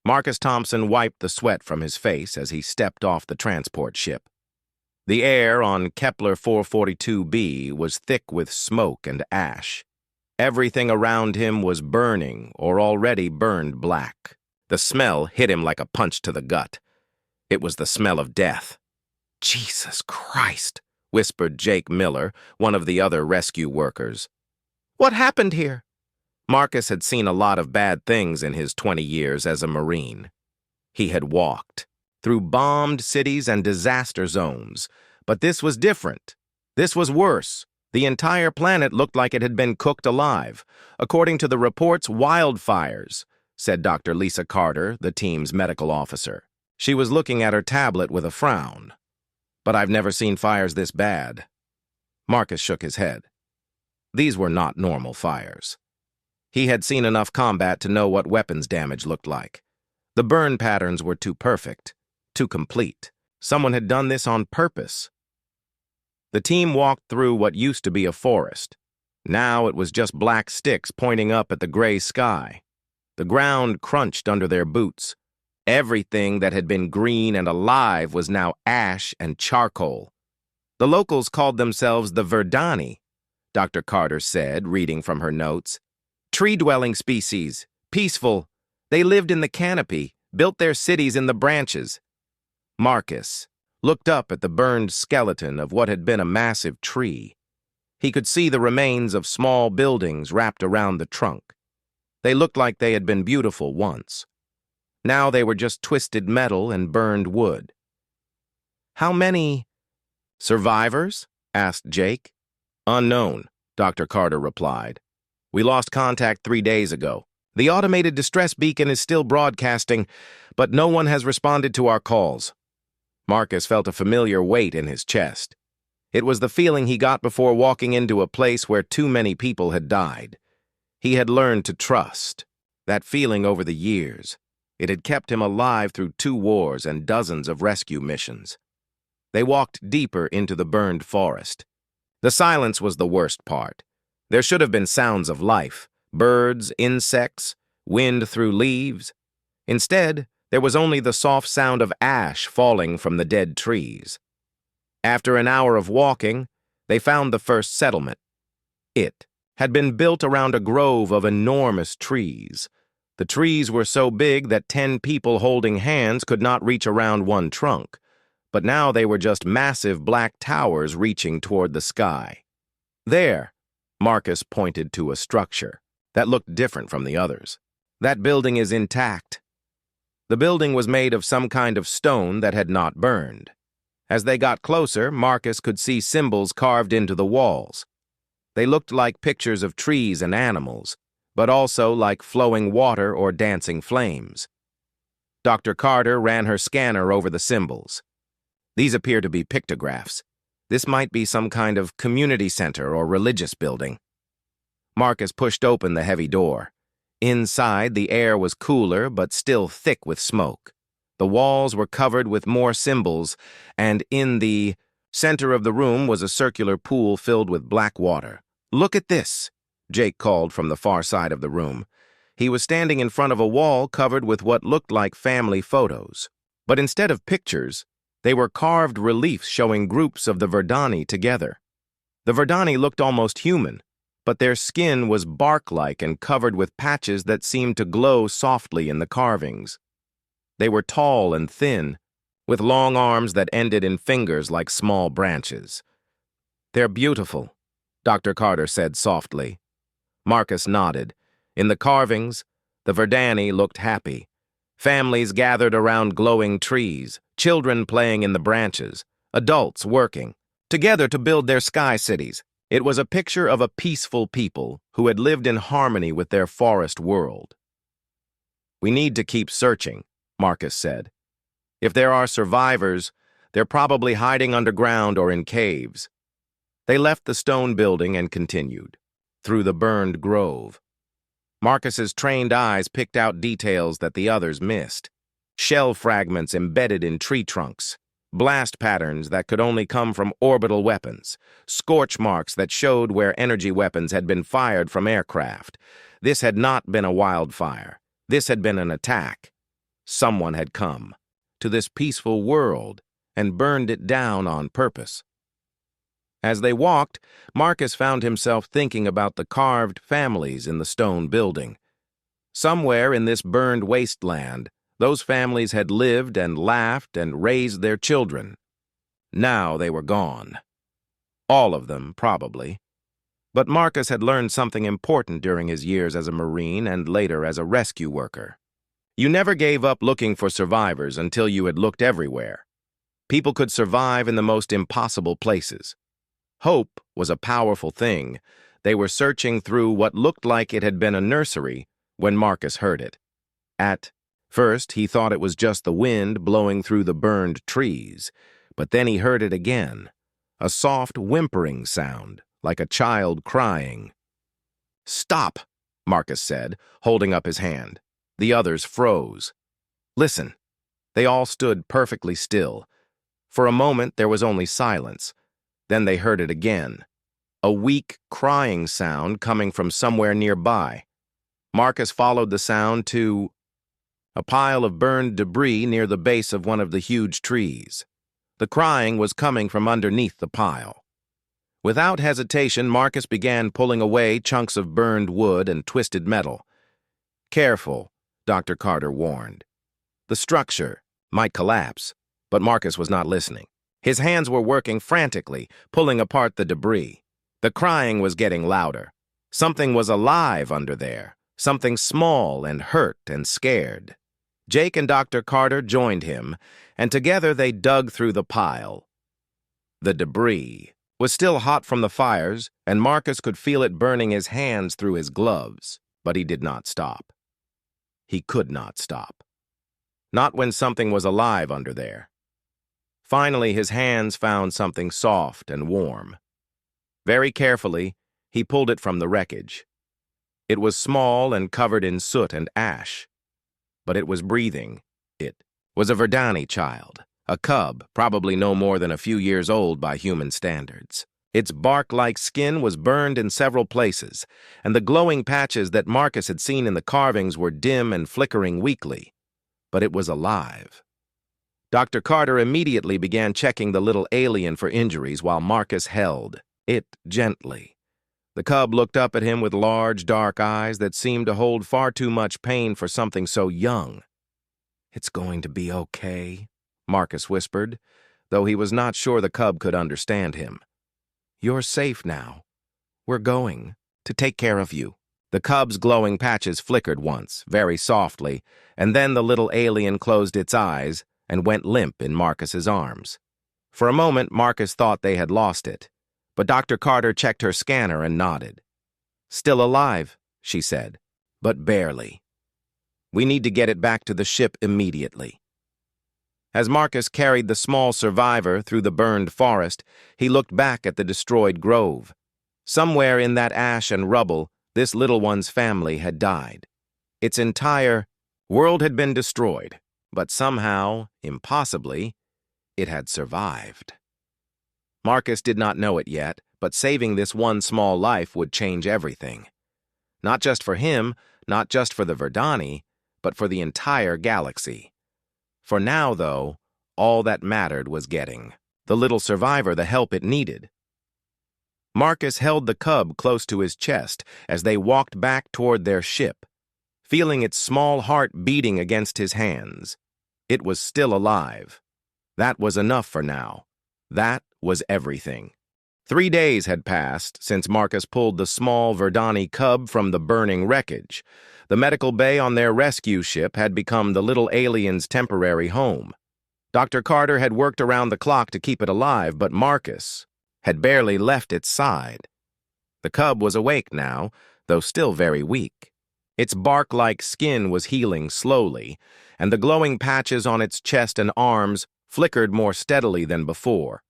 Marcus Thompson wiped the sweat from his face as he stepped off the transport ship. The air on Kepler 442b was thick with smoke and ash. Everything around him was burning or already burned black. The smell hit him like a punch to the gut. It was the smell of death. "Jesus Christ," whispered Jake Miller, one of the other rescue workers. "What happened here?" Marcus had seen a lot of bad things in his 20 years as a Marine. He had walked through bombed cities and disaster zones, but this was different. This was worse. The entire planet looked like it had been cooked alive. According to the reports, wildfires, said Dr. Lisa Carter, the team's medical officer. She was looking at her tablet with a frown. "But I've never seen fires this bad." Marcus shook his head. These were not normal fires. He had seen enough combat to know what weapons damage looked like. The burn patterns were too perfect, too complete. Someone had done this on purpose. The team walked through what used to be a forest. Now it was just black sticks pointing up at the gray sky. The ground crunched under their boots. Everything that had been green and alive was now ash and charcoal. The locals called themselves the Verdani, Dr. Carter said, reading from her notes. Tree-dwelling species, peaceful. They lived in the canopy, built their cities in the branches. Marcus looked up at the burned skeleton of what had been a massive tree. He could see the remains of small buildings wrapped around the trunk. They looked like they had been beautiful once. Now they were just twisted metal and burned wood. "How many survivors?" asked Jake. "Unknown," Dr. Carter replied. "We lost contact 3 days ago. The automated distress beacon is still broadcasting, but no one has responded to our calls." Marcus felt a familiar weight in his chest. It was the feeling he got before walking into a place where too many people had died. He had learned to trust. That feeling over the years. It had kept him alive through 2 wars and dozens of rescue missions. They walked deeper into the burned forest. The silence was the worst part. There should have been sounds of life, birds, insects, wind through leaves. Instead, there was only the soft sound of ash falling from the dead trees. After an hour of walking, they found the first settlement. It had been built around a grove of enormous trees. The trees were so big that 10 people holding hands could not reach around one trunk, but now they were just massive black towers reaching toward the sky. "There," Marcus pointed to a structure that looked different from the others. "That building is intact." The building was made of some kind of stone that had not burned. As they got closer, Marcus could see symbols carved into the walls. They looked like pictures of trees and animals, but also like flowing water or dancing flames. Dr. Carter ran her scanner over the symbols. These appear to be pictographs. This might be some kind of community center or religious building. Marcus pushed open the heavy door. Inside, the air was cooler but still thick with smoke. The walls were covered with more symbols, and in the center of the room was a circular pool filled with black water. "Look at this," Jake called from the far side of the room. He was standing in front of a wall covered with what looked like family photos. But instead of pictures, they were carved reliefs showing groups of the Verdani together. The Verdani looked almost human, but their skin was bark-like and covered with patches that seemed to glow softly in the carvings. They were tall and thin, with long arms that ended in fingers like small branches. "They're beautiful," Dr. Carter said softly. Marcus nodded. In the carvings, the Verdani looked happy. Families gathered around glowing trees, children playing in the branches, adults working, together to build their sky cities. It was a picture of a peaceful people who had lived in harmony with their forest world. "We need to keep searching," Marcus said. "If there are survivors, they're probably hiding underground or in caves." They left the stone building and continued through the burned grove. Marcus's trained eyes picked out details that the others missed. Shell fragments embedded in tree trunks, blast patterns that could only come from orbital weapons, scorch marks that showed where energy weapons had been fired from aircraft. This had not been a wildfire. This had been an attack. Someone had come to this peaceful world and burned it down on purpose. As they walked, Marcus found himself thinking about the carved families in the stone building. Somewhere in this burned wasteland, those families had lived and laughed and raised their children. Now they were gone. All of them, probably. But Marcus had learned something important during his years as a Marine and later as a rescue worker. You never gave up looking for survivors until you had looked everywhere. People could survive in the most impossible places. Hope was a powerful thing. They were searching through what looked like it had been a nursery when Marcus heard it. At first, he thought it was just the wind blowing through the burned trees, but then he heard it again, a soft whimpering sound, like a child crying. "Stop," Marcus said, holding up his hand. The others froze. "Listen." They all stood perfectly still. For a moment, there was only silence. Then they heard it again, a weak, crying sound coming from somewhere nearby. Marcus followed the sound to a pile of burned debris near the base of one of the huge trees. The crying was coming from underneath the pile. Without hesitation, Marcus began pulling away chunks of burned wood and twisted metal. "Careful," Dr. Carter warned. The structure might collapse, but Marcus was not listening. His hands were working frantically, pulling apart the debris. The crying was getting louder. Something was alive under there, something small and hurt and scared. Jake and Dr. Carter joined him, and together they dug through the pile. The debris was still hot from the fires, and Marcus could feel it burning his hands through his gloves, but he did not stop. He could not stop. Not when something was alive under there. Finally, his hands found something soft and warm. Very carefully, he pulled it from the wreckage. It was small and covered in soot and ash, but it was breathing. It was a Verdani child, a cub, probably no more than a few years old by human standards. Its bark-like skin was burned in several places, and the glowing patches that Marcus had seen in the carvings were dim and flickering weakly. But it was alive. Dr. Carter immediately began checking the little alien for injuries while Marcus held it gently. The cub looked up at him with large, dark eyes that seemed to hold far too much pain for something so young. "It's going to be okay," Marcus whispered, though he was not sure the cub could understand him. "You're safe now. We're going to take care of you." The cub's glowing patches flickered once, very softly, and then the little alien closed its eyes and went limp in Marcus's arms. For a moment, Marcus thought they had lost it, but Dr. Carter checked her scanner and nodded. "Still alive," she said, "but barely. We need to get it back to the ship immediately." As Marcus carried the small survivor through the burned forest, he looked back at the destroyed grove. Somewhere in that ash and rubble, this little one's family had died. Its entire world had been destroyed, but somehow, impossibly, it had survived. Marcus did not know it yet, but saving this one small life would change everything. Not just for him, not just for the Verdani, but for the entire galaxy. For now, though, all that mattered was getting the little survivor the help it needed. Marcus held the cub close to his chest as they walked back toward their ship, feeling its small heart beating against his hands. It was still alive. That was enough for now. That was everything. 3 days had passed since Marcus pulled the small Verdani cub from the burning wreckage. The medical bay on their rescue ship had become the little alien's temporary home. Dr. Carter had worked around the clock to keep it alive, but Marcus had barely left its side. The cub was awake now, though still very weak. Its bark-like skin was healing slowly, and the glowing patches on its chest and arms flickered more steadily than before.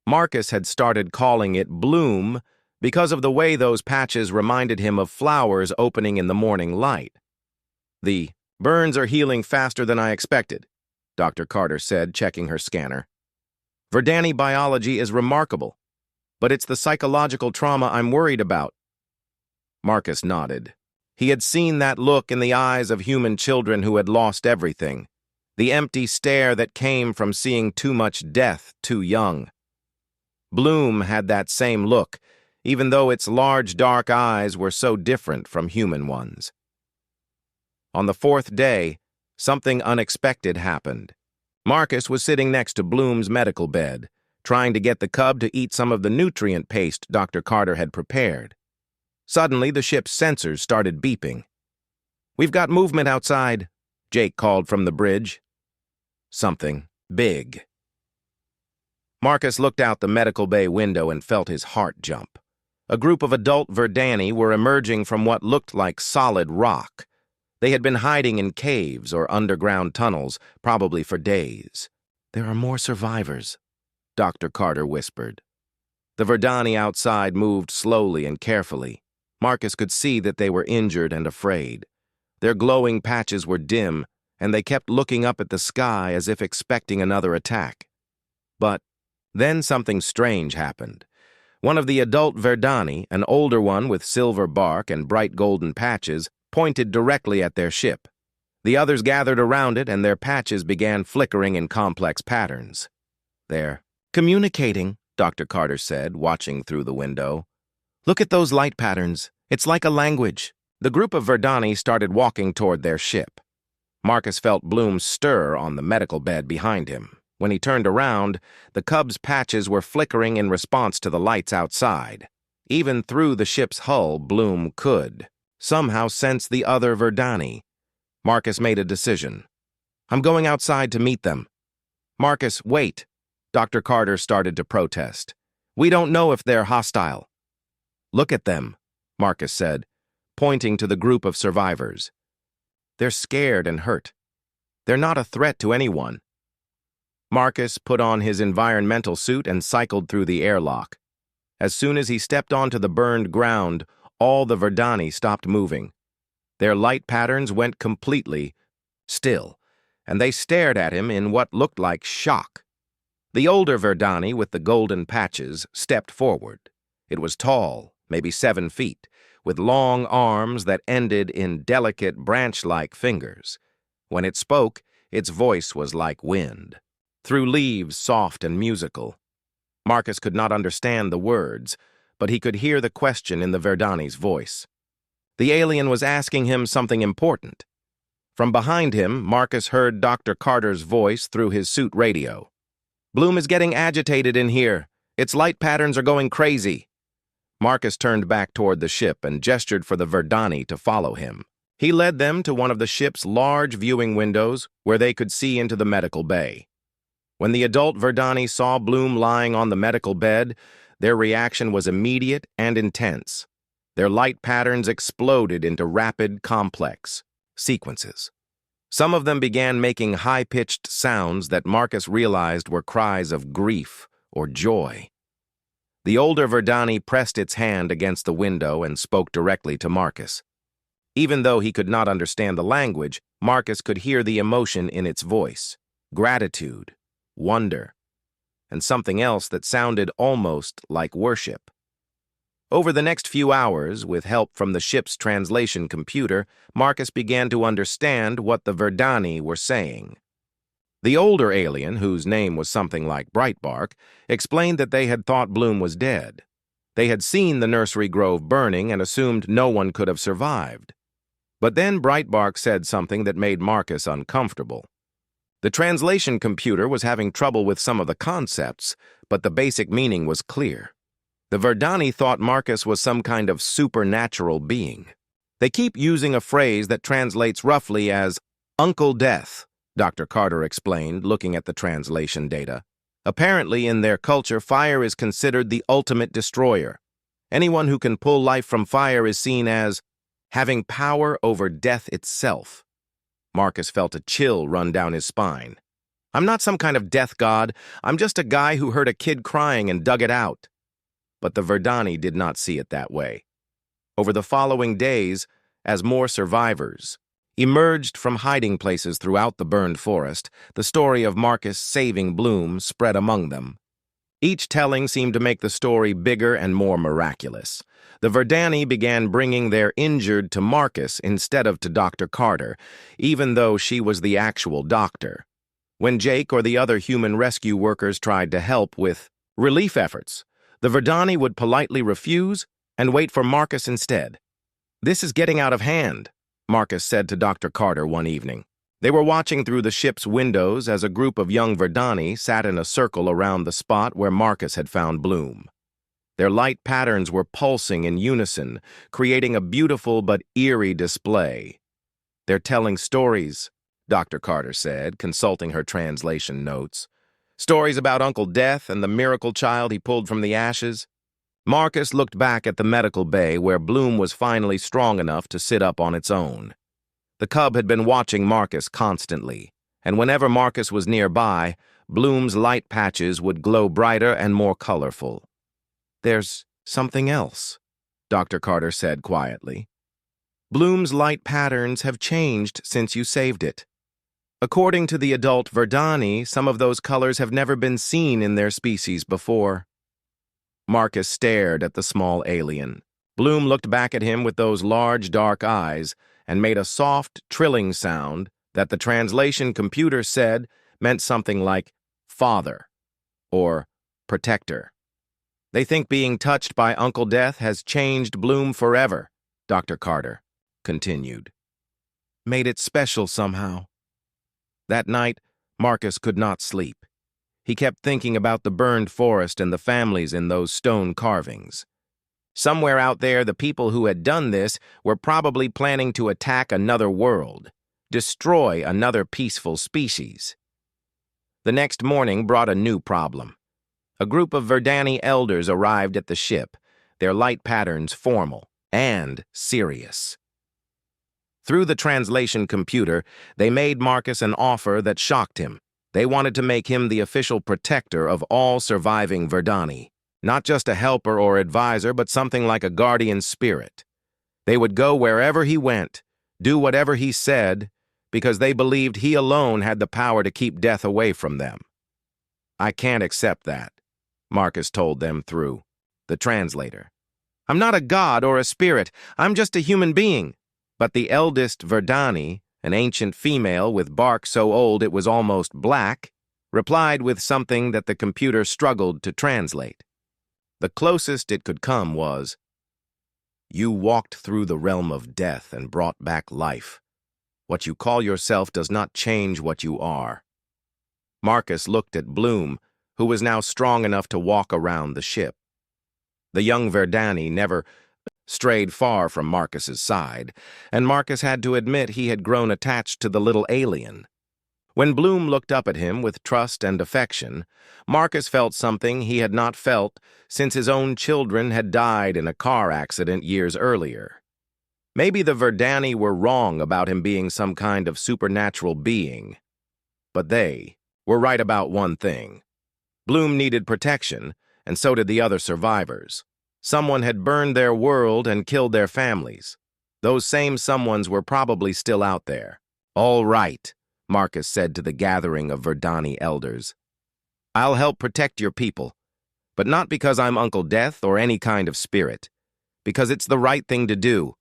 Marcus had started calling it Bloom because of the way those patches reminded him of flowers opening in the morning light. "The burns are healing faster than I expected," Dr. Carter said, checking her scanner. "Verdani biology is remarkable, but it's the psychological trauma I'm worried about." Marcus nodded. He had seen that look in the eyes of human children who had lost everything. the empty stare that came from seeing too much death too young. Bloom had that same look, even though its large dark eyes were so different from human ones. On the fourth day, something unexpected happened. Marcus was sitting next to Bloom's medical bed, trying to get the cub to eat some of the nutrient paste Dr. Carter had prepared. Suddenly, the ship's sensors started beeping. "We've got movement outside," Jake called from the bridge. Something big. Marcus looked out the medical bay window and felt his heart jump. A group of adult Verdani were emerging from what looked like solid rock. They had been hiding in caves or underground tunnels, probably for days. "There are more survivors," Dr. Carter whispered. The Verdani outside moved slowly and carefully. Marcus could see that they were injured and afraid. Their glowing patches were dim, and they kept looking up at the sky as if expecting another attack. But then something strange happened. One of the adult Verdani, an older one with silver bark and bright golden patches, pointed directly at their ship. The others gathered around it, and their patches began flickering in complex patterns. "They're communicating," Dr. Carter said, watching through the window. "Look at those light patterns. It's like a language." The group of Verdani started walking toward their ship. Marcus felt Bloom stir on the medical bed behind him. When he turned around, the cub's patches were flickering in response to the lights outside. Even through the ship's hull, Bloom could somehow sense the other Verdani. Marcus made a decision. "I'm going outside to meet them." "Marcus, wait." Dr. Carter started to protest. "We don't know if they're hostile." "Look at them," Marcus said, pointing to the group of survivors. "They're scared and hurt. They're not a threat to anyone." Marcus put on his environmental suit and cycled through the airlock. As soon as he stepped onto the burned ground, all the Verdani stopped moving. Their light patterns went completely still, and they stared at him in what looked like shock. The older Verdani with the golden patches stepped forward. It was tall, maybe 7 feet, with long arms that ended in delicate branch-like fingers. When it spoke, its voice was like wind, through leaves soft and musical. Marcus could not understand the words, but he could hear the question in the Verdani's voice. The alien was asking him something important. From behind him, Marcus heard Dr. Carter's voice through his suit radio. "Bloom is getting agitated in here. Its light patterns are going crazy." Marcus turned back toward the ship and gestured for the Verdani to follow him. He led them to one of the ship's large viewing windows where they could see into the medical bay. When the adult Verdani saw Bloom lying on the medical bed, their reaction was immediate and intense. Their light patterns exploded into rapid, complex sequences. Some of them began making high-pitched sounds that Marcus realized were cries of grief or joy. The older Verdani pressed its hand against the window and spoke directly to Marcus. Even though he could not understand the language, Marcus could hear the emotion in its voice: gratitude, wonder, and something else that sounded almost like worship. Over the next few hours, with help from the ship's translation computer, Marcus began to understand what the Verdani were saying. The older alien, whose name was something like Brightbark, explained that they had thought Bloom was dead. They had seen the nursery grove burning and assumed no one could have survived. But then Brightbark said something that made Marcus uncomfortable. The translation computer was having trouble with some of the concepts, but the basic meaning was clear. The Verdani thought Marcus was some kind of supernatural being. "They keep using a phrase that translates roughly as Uncle Death," Dr. Carter explained, looking at the translation data. "Apparently, in their culture, fire is considered the ultimate destroyer. Anyone who can pull life from fire is seen as having power over death itself." Marcus felt a chill run down his spine. "I'm not some kind of death god. I'm just a guy who heard a kid crying and dug it out." But the Verdani did not see it that way. Over the following days, as more survivors emerged from hiding places throughout the burned forest, the story of Marcus saving Bloom spread among them. Each telling seemed to make the story bigger and more miraculous. The Verdani began bringing their injured to Marcus instead of to Dr. Carter, even though she was the actual doctor. When Jake or the other human rescue workers tried to help with relief efforts, the Verdani would politely refuse and wait for Marcus instead. "This is getting out of hand," Marcus said to Dr. Carter one evening. They were watching through the ship's windows as a group of young Verdani sat in a circle around the spot where Marcus had found Bloom. Their light patterns were pulsing in unison, creating a beautiful but eerie display. "They're telling stories," Dr. Carter said, consulting her translation notes. "Stories about Uncle Death and the miracle child he pulled from the ashes." Marcus looked back at the medical bay where Bloom was finally strong enough to sit up on its own. The cub had been watching Marcus constantly, and whenever Marcus was nearby, Bloom's light patches would glow brighter and more colorful. "There's something else," Dr. Carter said quietly. "Bloom's light patterns have changed since you saved it. According to the adult Verdani, some of those colors have never been seen in their species before." Marcus stared at the small alien. Bloom looked back at him with those large, dark eyes and made a soft, trilling sound that the translation computer said meant something like father or protector. "They think being touched by Uncle Death has changed Bloom forever," Dr. Carter continued. "Made it special somehow." That night, Marcus could not sleep. He kept thinking about the burned forest and the families in those stone carvings. Somewhere out there, the people who had done this were probably planning to attack another world, destroy another peaceful species. The next morning brought a new problem. A group of Verdani elders arrived at the ship, their light patterns formal and serious. Through the translation computer, they made Marcus an offer that shocked him. They wanted to make him the official protector of all surviving Verdani, not just a helper or advisor, but something like a guardian spirit. They would go wherever he went, do whatever he said, because they believed he alone had the power to keep death away from them. "I can't accept that," Marcus told them through the translator. "I'm not a god or a spirit, I'm just a human being." But the eldest Verdani, an ancient female with bark so old it was almost black, replied with something that the computer struggled to translate. The closest it could come was, "You walked through the realm of death and brought back life. What you call yourself does not change what you are." Marcus looked at Bloom, who was now strong enough to walk around the ship. The young Verdani never strayed far from Marcus's side, and Marcus had to admit he had grown attached to the little alien. When Bloom looked up at him with trust and affection, Marcus felt something he had not felt since his own children had died in a car accident years earlier. Maybe the Verdani were wrong about him being some kind of supernatural being, but they were right about one thing. Bloom needed protection, and so did the other survivors. Someone had burned their world and killed their families. Those same someones were probably still out there. "All right," Marcus said to the gathering of Verdani elders. "I'll help protect your people, but not because I'm Uncle Death or any kind of spirit, because it's the right thing to do."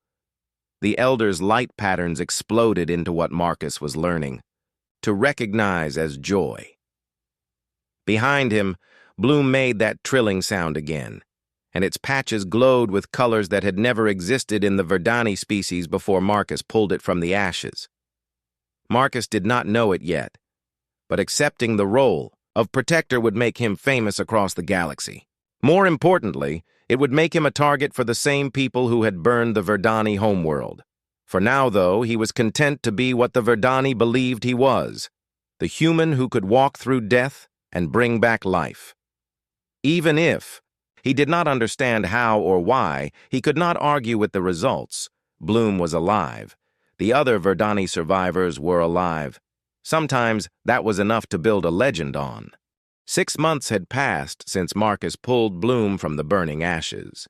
The elders' light patterns exploded into what Marcus was learning, to recognize as joy. Behind him, Bloom made that trilling sound again, and its patches glowed with colors that had never existed in the Verdani species before Marcus pulled it from the ashes. Marcus did not know it yet, but accepting the role of protector would make him famous across the galaxy. More importantly, it would make him a target for the same people who had burned the Verdani homeworld. For now, though, he was content to be what the Verdani believed he was, the human who could walk through death and bring back life. Even if he did not understand how or why, he could not argue with the results. Bloom was alive. The other Verdani survivors were alive. Sometimes that was enough to build a legend on. 6 months had passed since Marcus pulled Bloom from the burning ashes.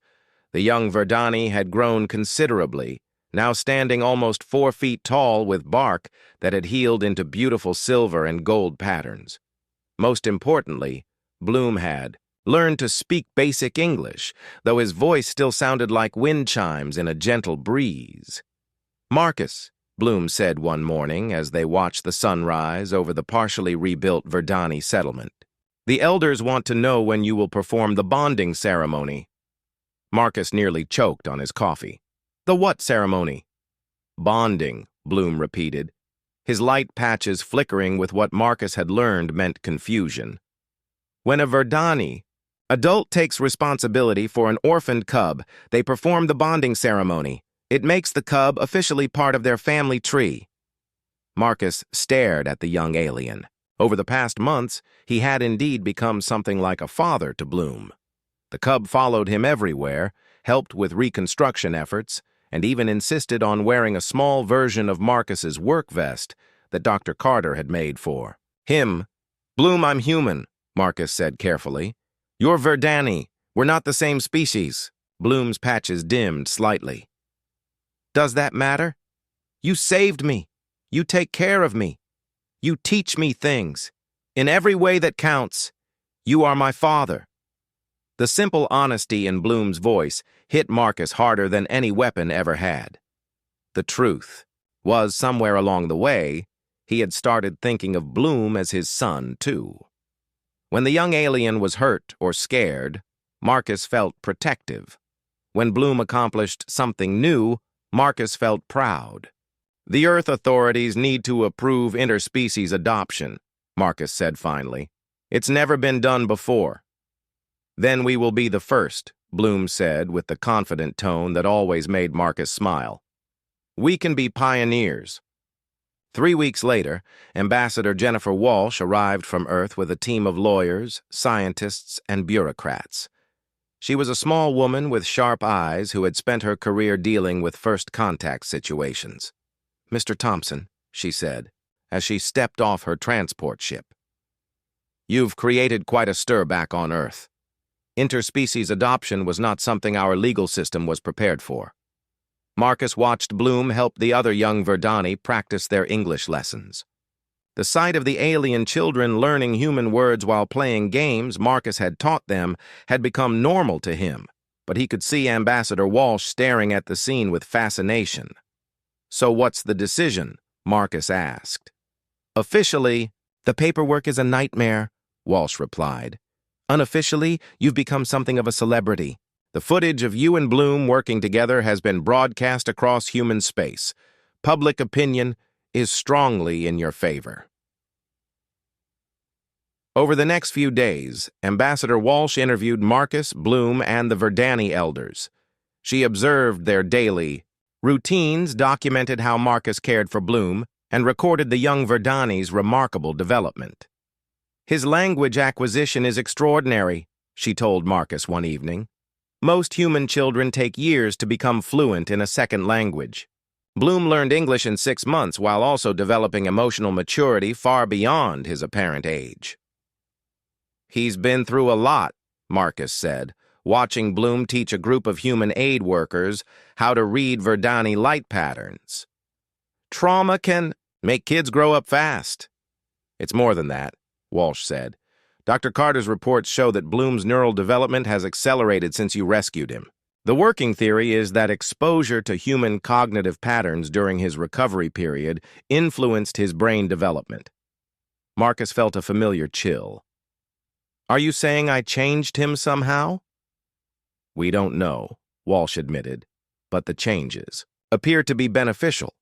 The young Verdani had grown considerably, now standing almost 4 feet tall with bark that had healed into beautiful silver and gold patterns. Most importantly, Bloom had learned to speak basic English, though his voice still sounded like wind chimes in a gentle breeze. "Marcus," Bloom said one morning as they watched the sun rise over the partially rebuilt Verdani settlement. "The elders want to know when you will perform the bonding ceremony." Marcus nearly choked on his coffee. "The what ceremony?" "Bonding," Bloom repeated, his light patches flickering with what Marcus had learned meant confusion. "When a Verdani adult takes responsibility for an orphaned cub, they perform the bonding ceremony. It makes the cub officially part of their family tree." Marcus stared at the young alien. Over the past months, he had indeed become something like a father to Bloom. The cub followed him everywhere, helped with reconstruction efforts, and even insisted on wearing a small version of Marcus's work vest that Dr. Carter had made for him. "Bloom, I'm human," Marcus said carefully. "You're Verdani. We're not the same species." Bloom's patches dimmed slightly. "Does that matter? You saved me. You take care of me. You teach me things. In every way that counts, you are my father." The simple honesty in Bloom's voice hit Marcus harder than any weapon ever had. The truth was, somewhere along the way, he had started thinking of Bloom as his son, too. When the young alien was hurt or scared, Marcus felt protective. When Bloom accomplished something new, Marcus felt proud. "The Earth authorities need to approve interspecies adoption," Marcus said finally. "It's never been done before." "Then we will be the first," Bloom said with the confident tone that always made Marcus smile. "We can be pioneers." 3 weeks later, Ambassador Jennifer Walsh arrived from Earth with a team of lawyers, scientists, and bureaucrats. She was a small woman with sharp eyes who had spent her career dealing with first-contact situations. "Mr. Thompson," she said, as she stepped off her transport ship, "you've created quite a stir back on Earth. Interspecies adoption was not something our legal system was prepared for." Marcus watched Bloom help the other young Verdani practice their English lessons. The sight of the alien children learning human words while playing games Marcus had taught them had become normal to him, but he could see Ambassador Walsh staring at the scene with fascination. "So what's the decision?" Marcus asked. "Officially, the paperwork is a nightmare," Walsh replied. "Unofficially, you've become something of a celebrity. The footage of you and Bloom working together has been broadcast across human space. Public opinion is strongly in your favor." Over the next few days, Ambassador Walsh interviewed Marcus, Bloom, and the Verdani elders. She observed their daily routines, documented how Marcus cared for Bloom, and recorded the young Verdani's remarkable development. "His language acquisition is extraordinary," she told Marcus one evening. "Most human children take years to become fluent in a second language. Bloom learned English in 6 months while also developing emotional maturity far beyond his apparent age." "He's been through a lot," Marcus said, watching Bloom teach a group of human aid workers how to read Verdani light patterns. "Trauma can make kids grow up fast." "It's more than that," Walsh said. "Dr. Carter's reports show that Bloom's neural development has accelerated since you rescued him. The working theory is that exposure to human cognitive patterns during his recovery period influenced his brain development." Marcus felt a familiar chill. "Are you saying I changed him somehow?" "We don't know," Walsh admitted, "but the changes appear to be beneficial.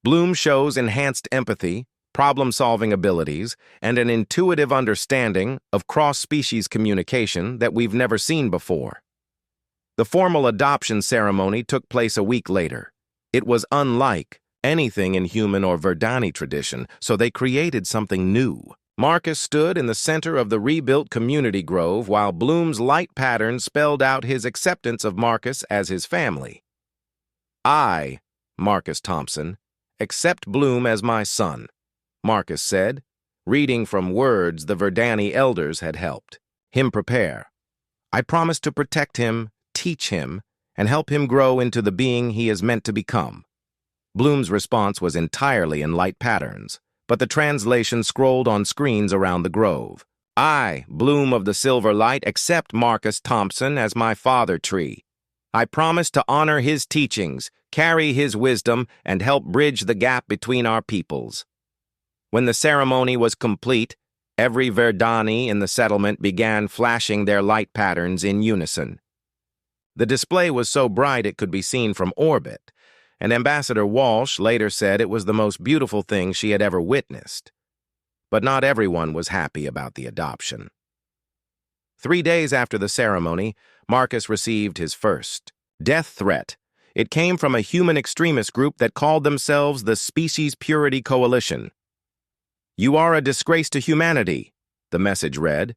Bloom shows enhanced empathy, problem-solving abilities, and an intuitive understanding of cross-species communication that we've never seen before." The formal adoption ceremony took place a week later. It was unlike anything in human or Verdani tradition, so they created something new. Marcus stood in the center of the rebuilt community grove while Bloom's light pattern spelled out his acceptance of Marcus as his family. "I, Marcus Thompson, accept Bloom as my son," Marcus said, reading from words the Verdani elders had helped him prepare. "I promise to protect him, teach him, and help him grow into the being he is meant to become." Bloom's response was entirely in light patterns, but the translation scrolled on screens around the grove. "I, Bloom of the Silver Light, accept Marcus Thompson as my father tree. I promise to honor his teachings, carry his wisdom, and help bridge the gap between our peoples. When the ceremony was complete, every Verdani in the settlement began flashing their light patterns in unison. The display was so bright it could be seen from orbit, and Ambassador Walsh later said it was the most beautiful thing she had ever witnessed. But not everyone was happy about the adoption. 3 days after the ceremony, Marcus received his first death threat. It came from a human extremist group that called themselves the Species Purity Coalition. "You are a disgrace to humanity," the message read.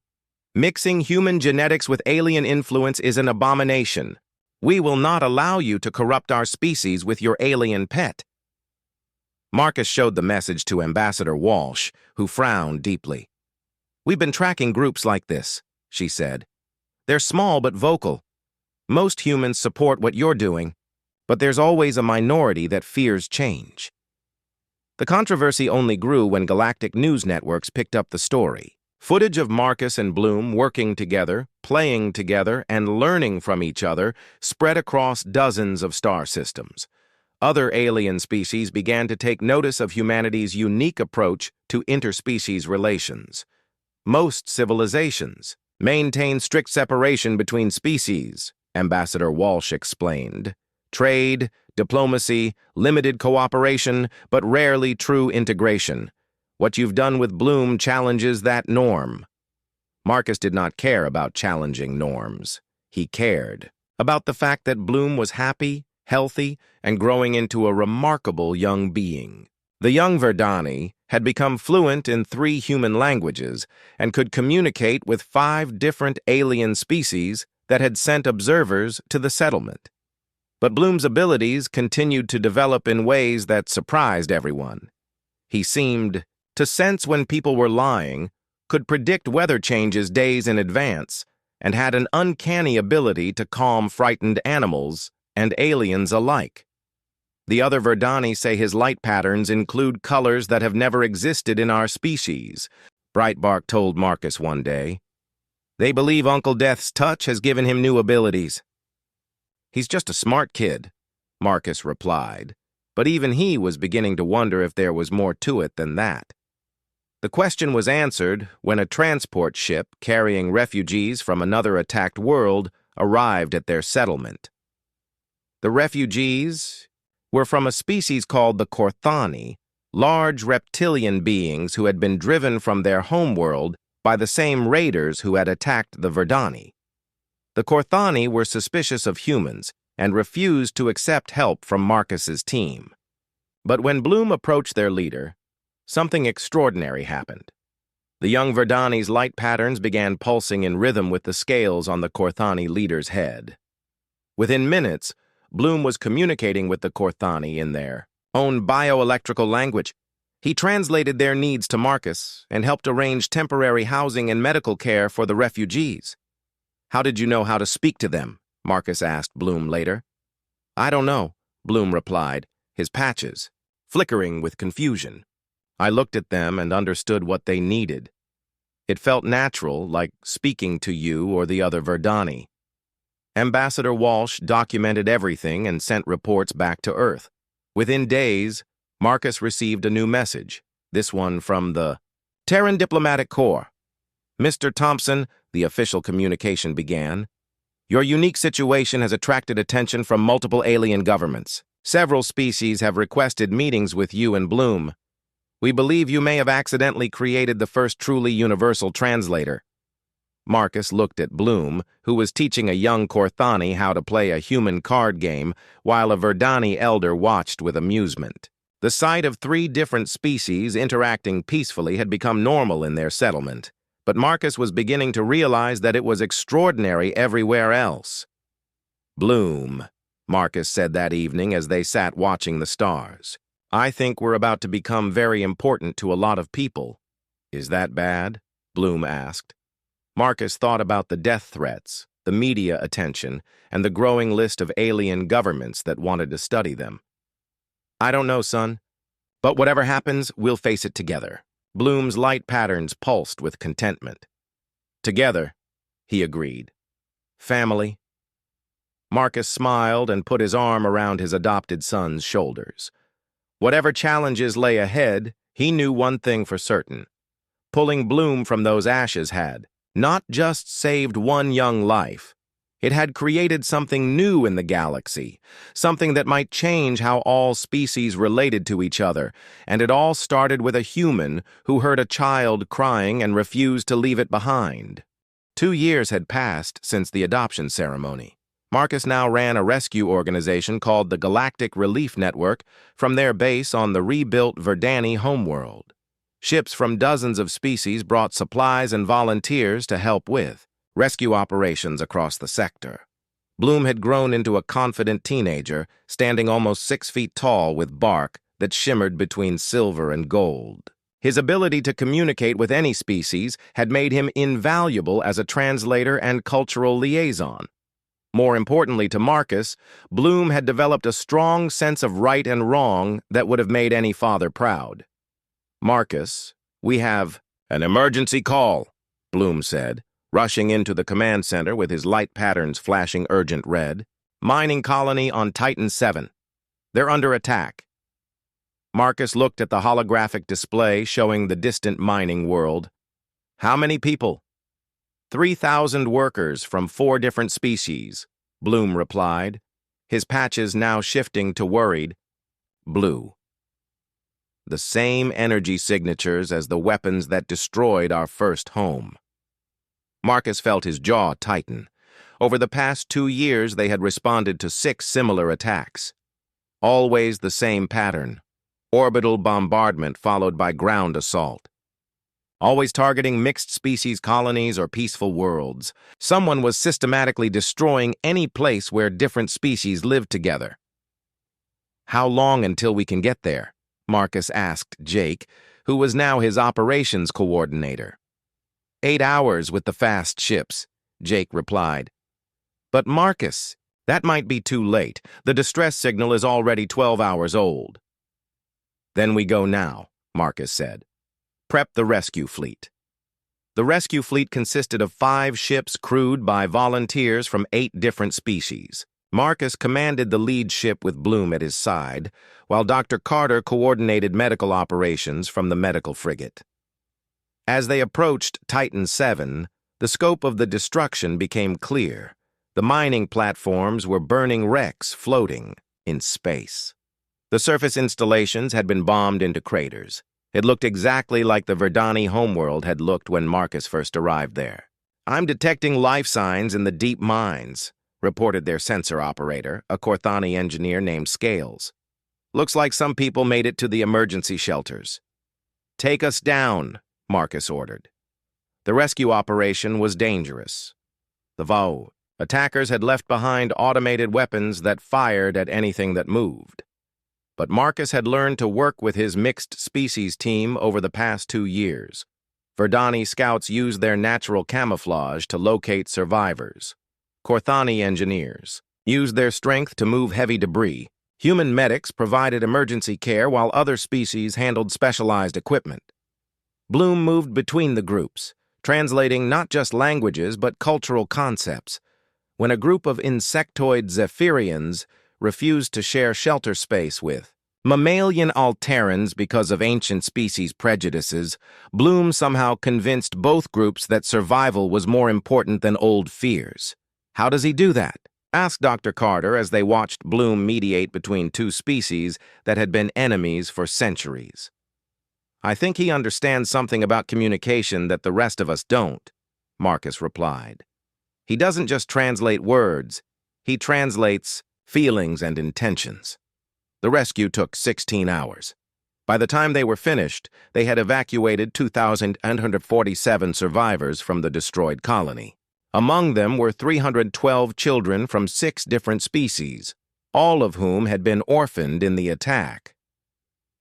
"Mixing human genetics with alien influence is an abomination. We will not allow you to corrupt our species with your alien pet." Marcus showed the message to Ambassador Walsh, who frowned deeply. "We've been tracking groups like this," she said. "They're small but vocal. Most humans support what you're doing, but there's always a minority that fears change." The controversy only grew when galactic news networks picked up the story. Footage of Marcus and Bloom working together, playing together, and learning from each other spread across dozens of star systems. Other alien species began to take notice of humanity's unique approach to interspecies relations. Most civilizations maintain strict separation between species, Ambassador Walsh explained. Trade, diplomacy, limited cooperation, but rarely true integration. What you've done with Bloom challenges that norm. Marcus did not care about challenging norms. He cared about the fact that Bloom was happy, healthy, and growing into a remarkable young being. The young Verdani had become fluent in 3 human languages and could communicate with 5 different alien species that had sent observers to the settlement. But Bloom's abilities continued to develop in ways that surprised everyone. He seemed to sense when people were lying, could predict weather changes days in advance, and had an uncanny ability to calm frightened animals and aliens alike. The other Verdani say his light patterns include colors that have never existed in our species, Breitbart told Marcus one day. They believe Uncle Death's touch has given him new abilities. "He's just a smart kid," Marcus replied, but even he was beginning to wonder if there was more to it than that. The question was answered when a transport ship carrying refugees from another attacked world arrived at their settlement. The refugees were from a species called the Korthani, large reptilian beings who had been driven from their homeworld by the same raiders who had attacked the Verdani. The Korthani were suspicious of humans and refused to accept help from Marcus's team. But when Bloom approached their leader, something extraordinary happened. The young Verdani's light patterns began pulsing in rhythm with the scales on the Korthani leader's head. Within minutes, Bloom was communicating with the Korthani in their own bioelectrical language. He translated their needs to Marcus and helped arrange temporary housing and medical care for the refugees. "How did you know how to speak to them?" Marcus asked Bloom later. "I don't know," Bloom replied, his patches flickering with confusion. "I looked at them and understood what they needed. It felt natural, like speaking to you or the other Verdani." Ambassador Walsh documented everything and sent reports back to Earth. Within days, Marcus received a new message, this one from the Terran Diplomatic Corps. "Mr. Thompson," the official communication began, "your unique situation has attracted attention from multiple alien governments. Several species have requested meetings with you and Bloom. We believe you may have accidentally created the first truly universal translator." Marcus looked at Bloom, who was teaching a young Korthani how to play a human card game while a Verdani elder watched with amusement. The sight of 3 different species interacting peacefully had become normal in their settlement, but Marcus was beginning to realize that it was extraordinary everywhere else. "Bloom," Marcus said that evening as they sat watching the stars, "I think we're about to become very important to a lot of people." "Is that bad?" Bloom asked. Marcus thought about the death threats, the media attention, and the growing list of alien governments that wanted to study them. "I don't know, son. But whatever happens, we'll face it together." Bloom's light patterns pulsed with contentment. "Together," he agreed. "Family." Marcus smiled and put his arm around his adopted son's shoulders. Whatever challenges lay ahead, he knew one thing for certain. Pulling Bloom from those ashes had not just saved one young life, it had created something new in the galaxy, something that might change how all species related to each other, and it all started with a human who heard a child crying and refused to leave it behind. 2 years had passed since the adoption ceremony. Marcus now ran a rescue organization called the Galactic Relief Network from their base on the rebuilt Verdani homeworld. Ships from dozens of species brought supplies and volunteers to help with rescue operations across the sector. Bloom had grown into a confident teenager, standing almost 6 feet tall with bark that shimmered between silver and gold. His ability to communicate with any species had made him invaluable as a translator and cultural liaison. More importantly to Marcus, Bloom had developed a strong sense of right and wrong that would have made any father proud. "Marcus, we have an emergency call," Bloom said, rushing into the command center with his light patterns flashing urgent red. "Mining colony on Titan 7. They're under attack." Marcus looked at the holographic display showing the distant mining world. "How many people?" 3,000 workers from 4 different species, Bloom replied, his patches now shifting to worried blue. "The same energy signatures as the weapons that destroyed our first home." Marcus felt his jaw tighten. Over the past 2 years, they had responded to 6 similar attacks. Always the same pattern: orbital bombardment followed by ground assault. Always targeting mixed species colonies or peaceful worlds. Someone was systematically destroying any place where different species lived together. "How long until we can get there?" Marcus asked Jake, who was now his operations coordinator. 8 hours with the fast ships, Jake replied. "But Marcus, that might be too late. The distress signal is already 12 hours old." "Then we go now," Marcus said. "Prep the rescue fleet." The rescue fleet consisted of 5 ships crewed by volunteers from 8 different species. Marcus commanded the lead ship with Bloom at his side, while Dr. Carter coordinated medical operations from the medical frigate. As they approached Titan 7, the scope of the destruction became clear. The mining platforms were burning wrecks floating in space. The surface installations had been bombed into craters. It looked exactly like the Verdani homeworld had looked when Marcus first arrived there. "I'm detecting life signs in the deep mines," reported their sensor operator, a Corthani engineer named Scales. "Looks like some people made it to the emergency shelters." "Take us down," Marcus ordered. The rescue operation was dangerous. The VAU attackers had left behind automated weapons that fired at anything that moved. But Marcus had learned to work with his mixed species team over the past 2 years. Verdani scouts used their natural camouflage to locate survivors. Corthani engineers used their strength to move heavy debris. Human medics provided emergency care while other species handled specialized equipment. Bloom moved between the groups, translating not just languages but cultural concepts. When a group of insectoid Zephyrians refused to share shelter space with mammalian Alterans because of ancient species prejudices, Bloom somehow convinced both groups that survival was more important than old fears. "How does he do that?" asked Dr. Carter as they watched Bloom mediate between 2 species that had been enemies for centuries. "I think he understands something about communication that the rest of us don't," Marcus replied. "He doesn't just translate words, he translates feelings and intentions." The rescue took 16 hours. By the time they were finished, they had evacuated 2,147 survivors from the destroyed colony. Among them were 312 children from 6 different species, all of whom had been orphaned in the attack.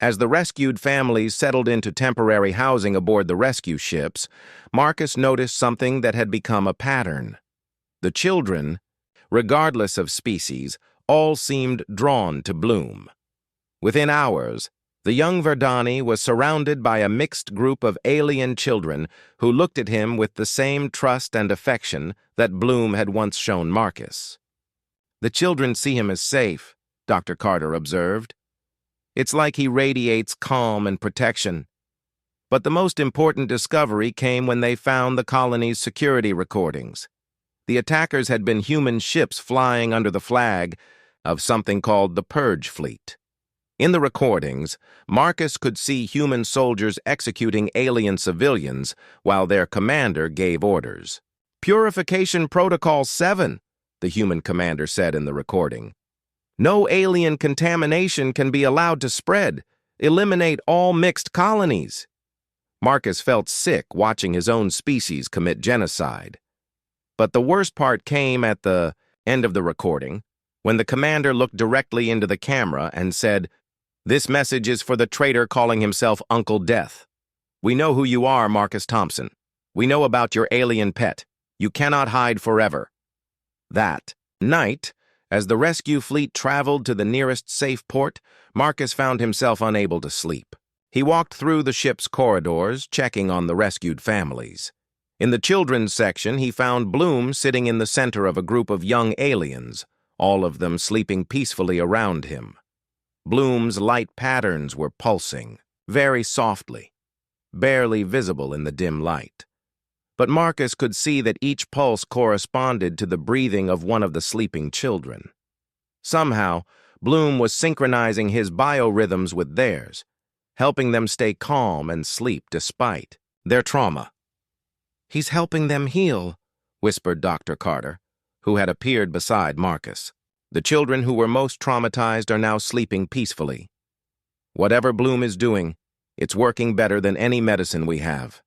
As the rescued families settled into temporary housing aboard the rescue ships, Marcus noticed something that had become a pattern. The children, regardless of species, all seemed drawn to Bloom. Within hours, the young Verdani was surrounded by a mixed group of alien children who looked at him with the same trust and affection that Bloom had once shown Marcus. The children see him as safe, Dr. Carter observed. It's like he radiates calm and protection. But the most important discovery came when they found the colony's security recordings. The attackers had been human ships flying under the flag of something called the Purge Fleet. In the recordings, Marcus could see human soldiers executing alien civilians while their commander gave orders. "Purification Protocol 7, the human commander said in the recording. "No alien contamination can be allowed to spread. Eliminate all mixed colonies." Marcus felt sick watching his own species commit genocide. But the worst part came at the end of the recording, when the commander looked directly into the camera and said, "This message is for the traitor calling himself Uncle Death. We know who you are, Marcus Thompson. We know about your alien pet. You cannot hide forever." That night, as the rescue fleet traveled to the nearest safe port, Marcus found himself unable to sleep. He walked through the ship's corridors, checking on the rescued families. In the children's section, he found Bloom sitting in the center of a group of young aliens, all of them sleeping peacefully around him. Bloom's light patterns were pulsing, very softly, barely visible in the dim light. But Marcus could see that each pulse corresponded to the breathing of one of the sleeping children. Somehow, Bloom was synchronizing his biorhythms with theirs, helping them stay calm and sleep despite their trauma. "He's helping them heal," whispered Dr. Carter, who had appeared beside Marcus. "The children who were most traumatized are now sleeping peacefully. Whatever Bloom is doing, it's working better than any medicine we have."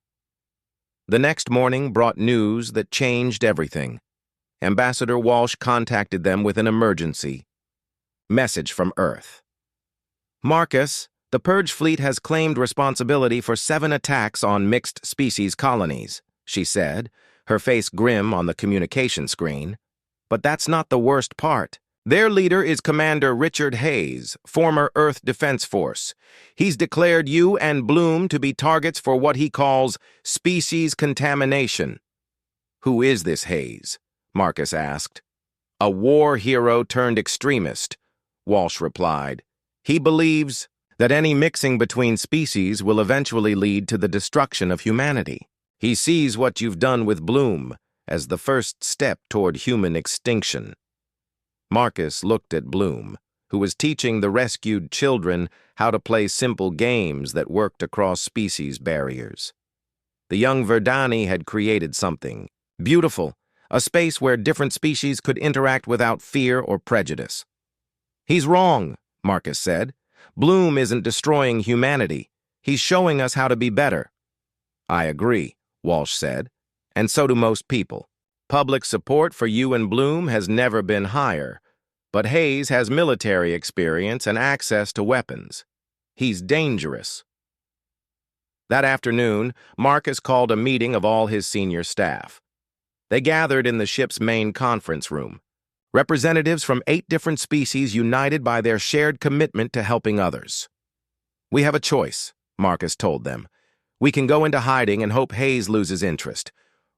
The next morning brought news that changed everything. Ambassador Walsh contacted them with an emergency message from Earth. "Marcus, the Purge Fleet has claimed responsibility for 7 attacks on mixed species colonies," she said, her face grim on the communication screen. "But that's not the worst part. Their leader is Commander Richard Hayes, former Earth Defense Force. He's declared you and Bloom to be targets for what he calls species contamination." "Who is this Hayes?" Marcus asked. "A war hero turned extremist," Walsh replied. "He believes that any mixing between species will eventually lead to the destruction of humanity. He sees what you've done with Bloom as the first step toward human extinction." Marcus looked at Bloom, who was teaching the rescued children how to play simple games that worked across species barriers. The young Verdani had created something beautiful, a space where different species could interact without fear or prejudice. "He's wrong," Marcus said. "Bloom isn't destroying humanity. He's showing us how to be better." "I agree," Walsh said, "and so do most people. Public support for you and Bloom has never been higher, but Hayes has military experience and access to weapons. He's dangerous." That afternoon, Marcus called a meeting of all his senior staff. They gathered in the ship's main conference room. Representatives from 8 different species united by their shared commitment to helping others. "We have a choice," Marcus told them. "We can go into hiding and hope Hayes loses interest,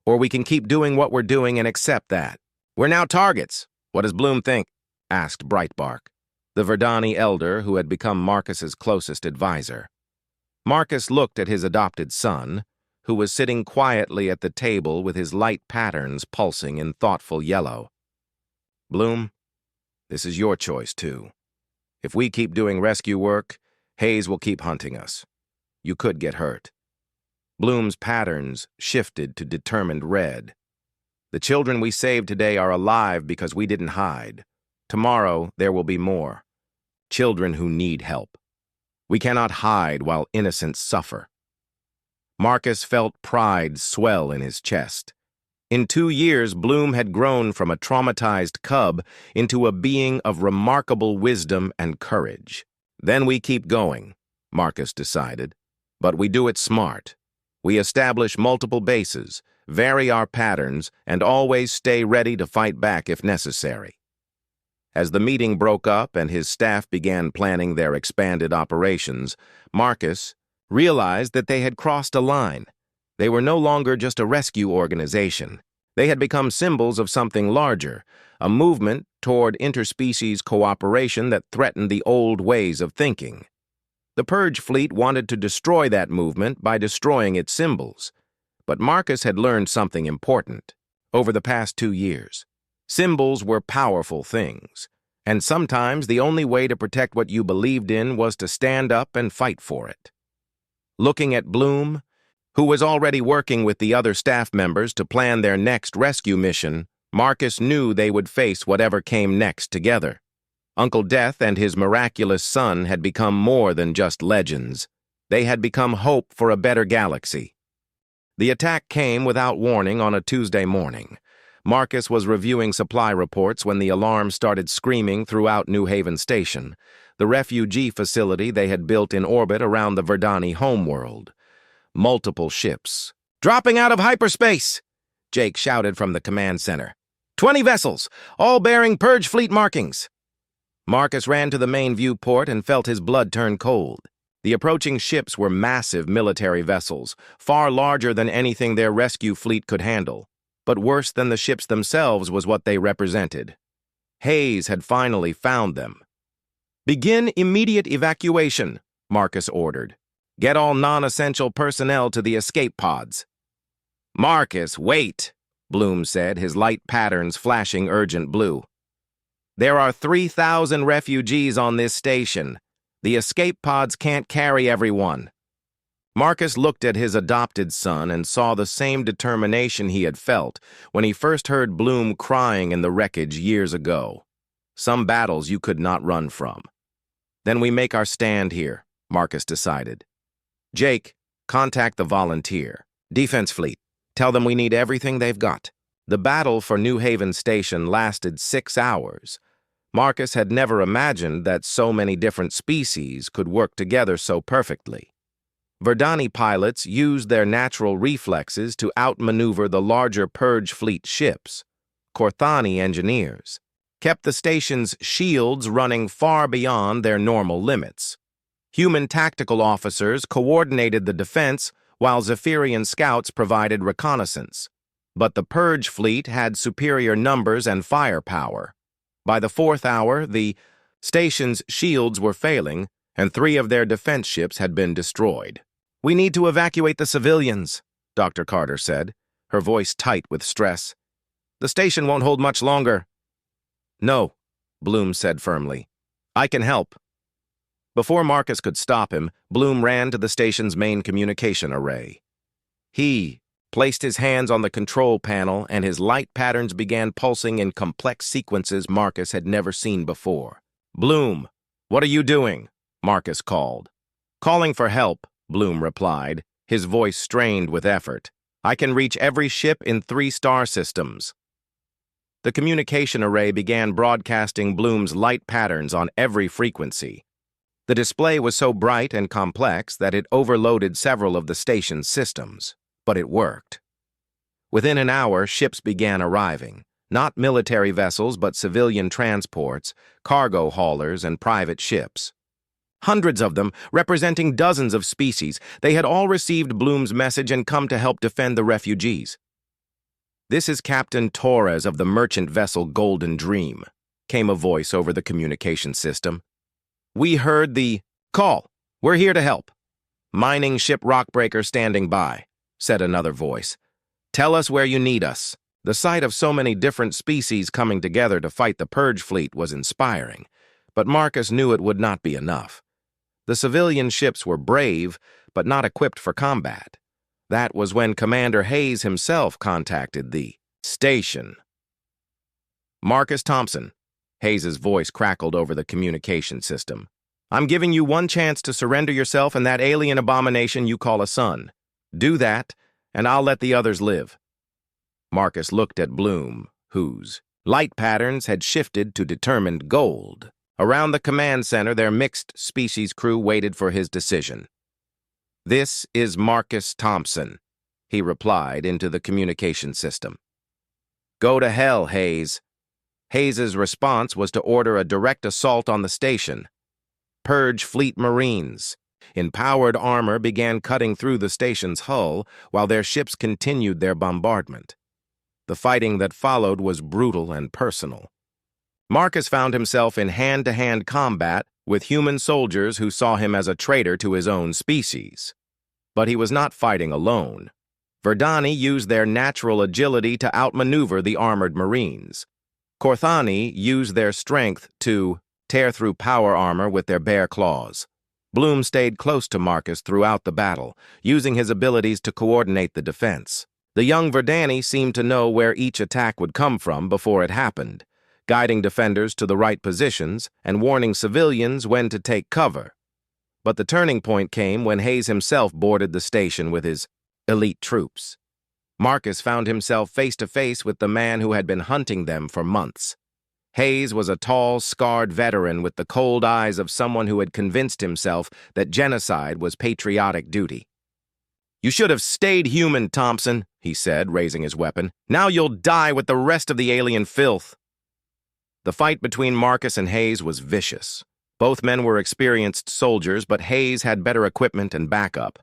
or we can keep doing what we're doing and accept that. We're now targets. What does Bloom think?" asked Brightbark, the Verdani elder who had become Marcus's closest advisor. Marcus looked at his adopted son, who was sitting quietly at the table with his light patterns pulsing in thoughtful yellow. "Bloom, this is your choice, too. If we keep doing rescue work, Hayes will keep hunting us. You could get hurt." Bloom's patterns shifted to determined red. "The children we saved today are alive because we didn't hide. Tomorrow, there will be more. Children who need help. We cannot hide while innocents suffer." Marcus felt pride swell in his chest. In 2 years, Bloom had grown from a traumatized cub into a being of remarkable wisdom and courage. "Then we keep going," Marcus decided. "But we do it smart. We establish multiple bases, vary our patterns, and always stay ready to fight back if necessary." As the meeting broke up and his staff began planning their expanded operations, Marcus realized that they had crossed a line. They were no longer just a rescue organization. They had become symbols of something larger, a movement toward interspecies cooperation that threatened the old ways of thinking. The Purge fleet wanted to destroy that movement by destroying its symbols. But Marcus had learned something important over the past 2 years. Symbols were powerful things, and sometimes the only way to protect what you believed in was to stand up and fight for it. Looking at Bloom, who was already working with the other staff members to plan their next rescue mission, Marcus knew they would face whatever came next together. Uncle Death and his miraculous son had become more than just legends. They had become hope for a better galaxy. The attack came without warning on a Tuesday morning. Marcus was reviewing supply reports when the alarm started screaming throughout New Haven Station, the refugee facility they had built in orbit around the Verdani homeworld. Multiple ships. "Dropping out of hyperspace!" Jake shouted from the command center. 20 vessels, all bearing Purge fleet markings. Marcus ran to the main viewport and felt his blood turn cold. The approaching ships were massive military vessels, far larger than anything their rescue fleet could handle. But worse than the ships themselves was what they represented. Hayes had finally found them. "Begin immediate evacuation," Marcus ordered. "Get all non-essential personnel to the escape pods." "Marcus, wait," Bloom said, his light patterns flashing urgent blue. "There are 3,000 refugees on this station. The escape pods can't carry everyone." Marcus looked at his adopted son and saw the same determination he had felt when he first heard Bloom crying in the wreckage years ago. Some battles you could not run from. "Then we make our stand here," Marcus decided. "Jake, contact the volunteer. Defense fleet. Tell them we need everything they've got." The battle for New Haven Station lasted 6 hours. Marcus had never imagined that so many different species could work together so perfectly. Verdani pilots used their natural reflexes to outmaneuver the larger Purge fleet ships. Corthani engineers kept the station's shields running far beyond their normal limits. Human tactical officers coordinated the defense while Zephyrian scouts provided reconnaissance. But the Purge fleet had superior numbers and firepower. By the 4th hour, the station's shields were failing, and 3 of their defense ships had been destroyed. "We need to evacuate the civilians," Dr. Carter said, her voice tight with stress. "The station won't hold much longer." "No," Bloom said firmly. "I can help." Before Marcus could stop him, Bloom ran to the station's main communication array. He placed his hands on the control panel, and his light patterns began pulsing in complex sequences Marcus had never seen before. "Bloom, what are you doing?" Marcus called. "Calling for help," Bloom replied, his voice strained with effort. "I can reach every ship in 3 star systems." The communication array began broadcasting Bloom's light patterns on every frequency. The display was so bright and complex that it overloaded several of the station's systems. But it worked. Within an hour, ships began arriving. Not military vessels, but civilian transports, cargo haulers, and private ships. Hundreds of them, representing dozens of species, they had all received Bloom's message and come to help defend the refugees. "This is Captain Torres of the merchant vessel Golden Dream," came a voice over the communication system. "We heard the call. We're here to help." "Mining ship Rockbreaker standing by," said another voice. "Tell us where you need us." The sight of so many different species coming together to fight the Purge fleet was inspiring, but Marcus knew it would not be enough. The civilian ships were brave, but not equipped for combat. That was when Commander Hayes himself contacted the station. "Marcus Thompson," Hayes's voice crackled over the communication system. "I'm giving you one chance to surrender yourself and that alien abomination you call a son. Do that, and I'll let the others live." Marcus looked at Bloom, whose light patterns had shifted to determined gold. Around the command center, their mixed species crew waited for his decision. "This is Marcus Thompson," he replied into the communication system. "Go to hell, Hayes." Hayes's response was to order a direct assault on the station. Purge fleet Marines in powered armor began cutting through the station's hull while their ships continued their bombardment. The fighting that followed was brutal and personal. Marcus found himself in hand-to-hand combat with human soldiers who saw him as a traitor to his own species. But he was not fighting alone. Verdani used their natural agility to outmaneuver the armored Marines. Corthani used their strength to tear through power armor with their bare claws. Bloom stayed close to Marcus throughout the battle, using his abilities to coordinate the defense. The young Verdani seemed to know where each attack would come from before it happened, guiding defenders to the right positions and warning civilians when to take cover. But the turning point came when Hayes himself boarded the station with his elite troops. Marcus found himself face-to-face with the man who had been hunting them for months. Hayes was a tall, scarred veteran with the cold eyes of someone who had convinced himself that genocide was patriotic duty. "You should have stayed human, Thompson," he said, raising his weapon. "Now you'll die with the rest of the alien filth." The fight between Marcus and Hayes was vicious. Both men were experienced soldiers, but Hayes had better equipment and backup.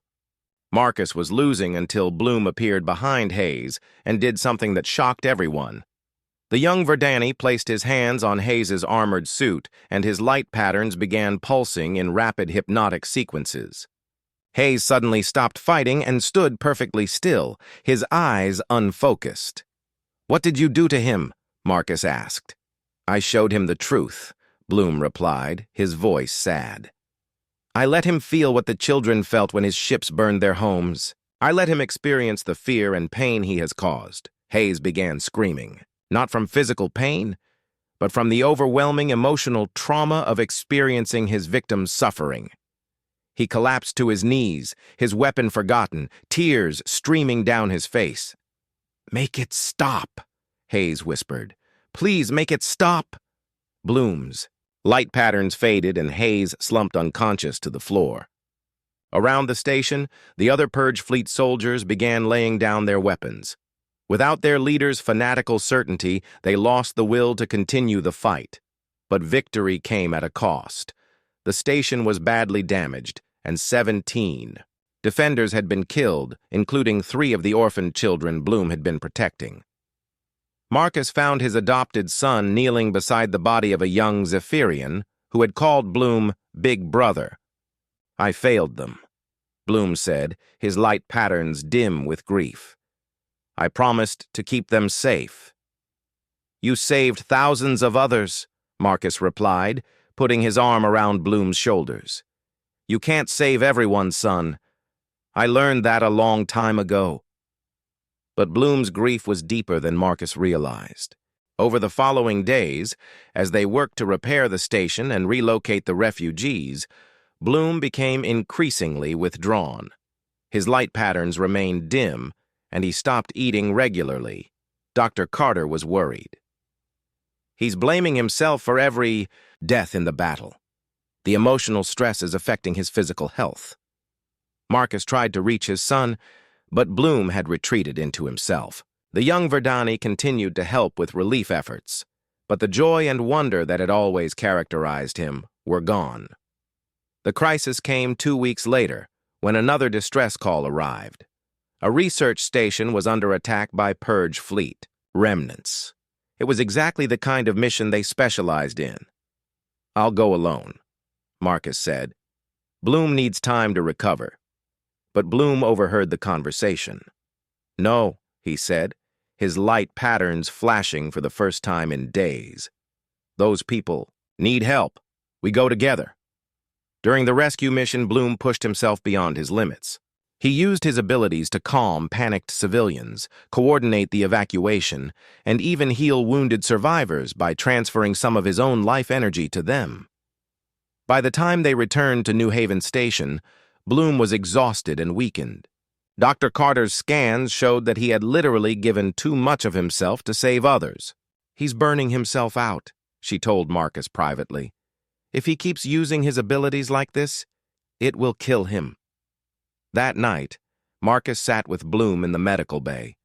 Marcus was losing until Bloom appeared behind Hayes and did something that shocked everyone. The young Verdani placed his hands on Hayes's armored suit, and his light patterns began pulsing in rapid hypnotic sequences. Hayes suddenly stopped fighting and stood perfectly still, his eyes unfocused. "What did you do to him?" Marcus asked. "I showed him the truth," Bloom replied, his voice sad. "I let him feel what the children felt when his ships burned their homes. I let him experience the fear and pain he has caused." Hayes began screaming. Not from physical pain, but from the overwhelming emotional trauma of experiencing his victim's suffering. He collapsed to his knees, his weapon forgotten, tears streaming down his face. "Make it stop," Hayes whispered. "Please make it stop." Bloom's light patterns faded and Hayes slumped unconscious to the floor. Around the station, the other Purge Fleet soldiers began laying down their weapons. Without their leader's fanatical certainty, they lost the will to continue the fight. But victory came at a cost. The station was badly damaged, and 17 defenders had been killed, including 3 of the orphaned children Bloom had been protecting. Marcus found his adopted son kneeling beside the body of a young Zephyrian who had called Bloom Big Brother. "I failed them," Bloom said, his light patterns dim with grief. "I promised to keep them safe." "You saved thousands of others," Marcus replied, putting his arm around Bloom's shoulders. "You can't save everyone, son. I learned that a long time ago." But Bloom's grief was deeper than Marcus realized. Over the following days, as they worked to repair the station and relocate the refugees, Bloom became increasingly withdrawn. His light patterns remained dim, and he stopped eating regularly. Dr. Carter was worried. "He's blaming himself for every death in the battle. The emotional stress is affecting his physical health." Marcus tried to reach his son, but Bloom had retreated into himself. The young Verdani continued to help with relief efforts, but the joy and wonder that had always characterized him were gone. The crisis came 2 weeks later, when another distress call arrived. A research station was under attack by Purge Fleet remnants. It was exactly the kind of mission they specialized in. "I'll go alone," Marcus said. "Bloom needs time to recover." But Bloom overheard the conversation. "No," he said, his light patterns flashing for the first time in days. "Those people need help. We go together." During the rescue mission, Bloom pushed himself beyond his limits. He used his abilities to calm panicked civilians, coordinate the evacuation, and even heal wounded survivors by transferring some of his own life energy to them. By the time they returned to New Haven Station, Bloom was exhausted and weakened. Dr. Carter's scans showed that he had literally given too much of himself to save others. "He's burning himself out," she told Marcus privately. "If he keeps using his abilities like this, it will kill him." That night, Marcus sat with Bloom in the medical bay.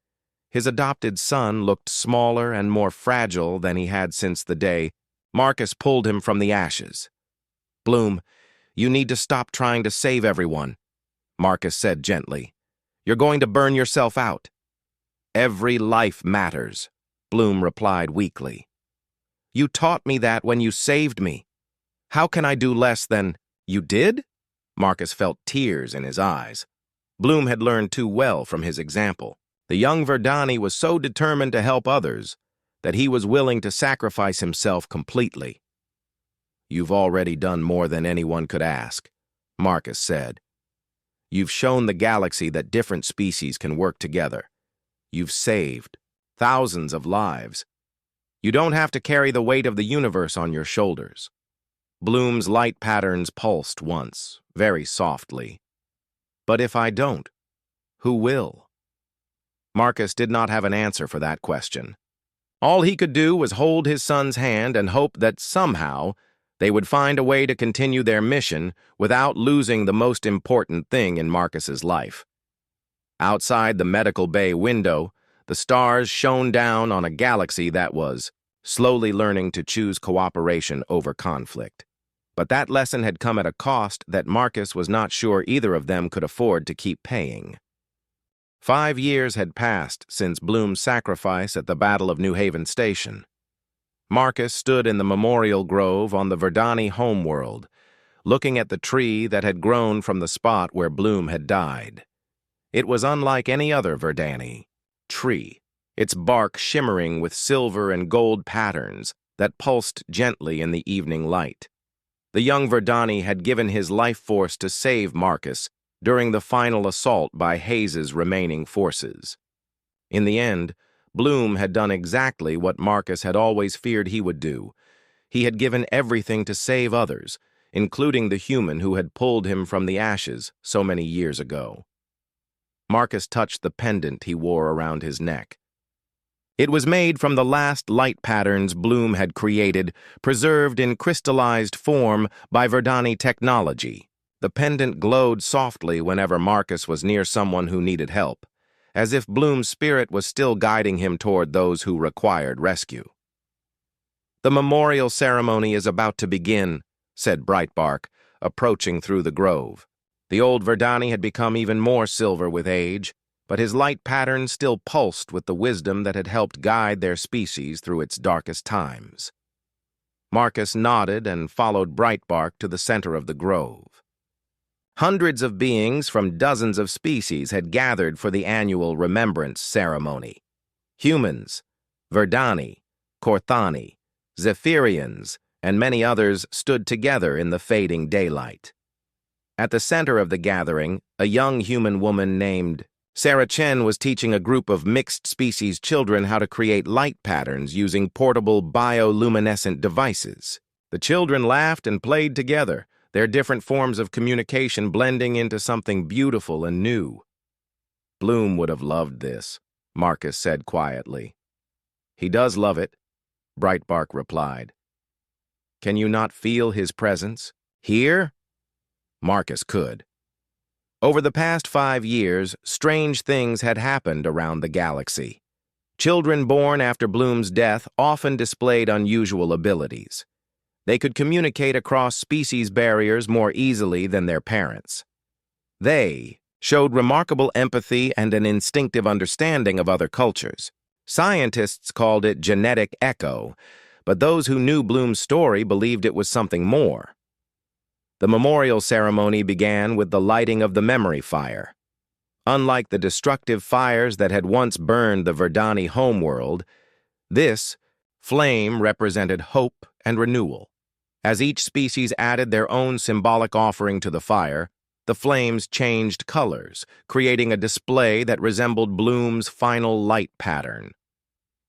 His adopted son looked smaller and more fragile than he had since the day Marcus pulled him from the ashes. "Bloom, you need to stop trying to save everyone," Marcus said gently. "You're going to burn yourself out." Every life matters, Bloom replied weakly. You taught me that when you saved me. How can I do less than, you did? Marcus felt tears in his eyes. Bloom had learned too well from his example. The young Verdani was so determined to help others that he was willing to sacrifice himself completely. You've already done more than anyone could ask, Marcus said. You've shown the galaxy that different species can work together. You've saved thousands of lives. You don't have to carry the weight of the universe on your shoulders. Bloom's light patterns pulsed once, very softly. But if I don't, who will? Marcus did not have an answer for that question. All he could do was hold his son's hand and hope that somehow they would find a way to continue their mission without losing the most important thing in Marcus's life. Outside the medical bay window, the stars shone down on a galaxy that was slowly learning to choose cooperation over conflict. But that lesson had come at a cost that Marcus was not sure either of them could afford to keep paying. 5 years had passed since Bloom's sacrifice at the Battle of New Haven Station. Marcus stood in the memorial grove on the Verdani homeworld, looking at the tree that had grown from the spot where Bloom had died. It was unlike any other Verdani tree, its bark shimmering with silver and gold patterns that pulsed gently in the evening light. The young Verdani had given his life force to save Marcus during the final assault by Hayes's remaining forces. In the end, Bloom had done exactly what Marcus had always feared he would do. He had given everything to save others, including the human who had pulled him from the ashes so many years ago. Marcus touched the pendant he wore around his neck. It was made from the last light patterns Bloom had created, preserved in crystallized form by Verdani technology. The pendant glowed softly whenever Marcus was near someone who needed help, as if Bloom's spirit was still guiding him toward those who required rescue. The memorial ceremony is about to begin, said Brightbark, approaching through the grove. The old Verdani had become even more silver with age, but his light pattern still pulsed with the wisdom that had helped guide their species through its darkest times. Marcus nodded and followed Brightbark to the center of the grove. Hundreds of beings from dozens of species had gathered for the annual remembrance ceremony. Humans, Verdani, Korthani, Zephyrians, and many others stood together in the fading daylight. At the center of the gathering, a young human woman named Sarah Chen was teaching a group of mixed-species children how to create light patterns using portable bioluminescent devices. The children laughed and played together, their different forms of communication blending into something beautiful and new. Bloom would have loved this, Marcus said quietly. He does love it, Brightbark replied. Can you not feel his presence? Here? Marcus could. Over the past 5 years, strange things had happened around the galaxy. Children born after Bloom's death often displayed unusual abilities. They could communicate across species barriers more easily than their parents. They showed remarkable empathy and an instinctive understanding of other cultures. Scientists called it genetic echo, but those who knew Bloom's story believed it was something more. The memorial ceremony began with the lighting of the memory fire. Unlike the destructive fires that had once burned the Verdani homeworld, this flame represented hope and renewal. As each species added their own symbolic offering to the fire, the flames changed colors, creating a display that resembled Bloom's final light pattern.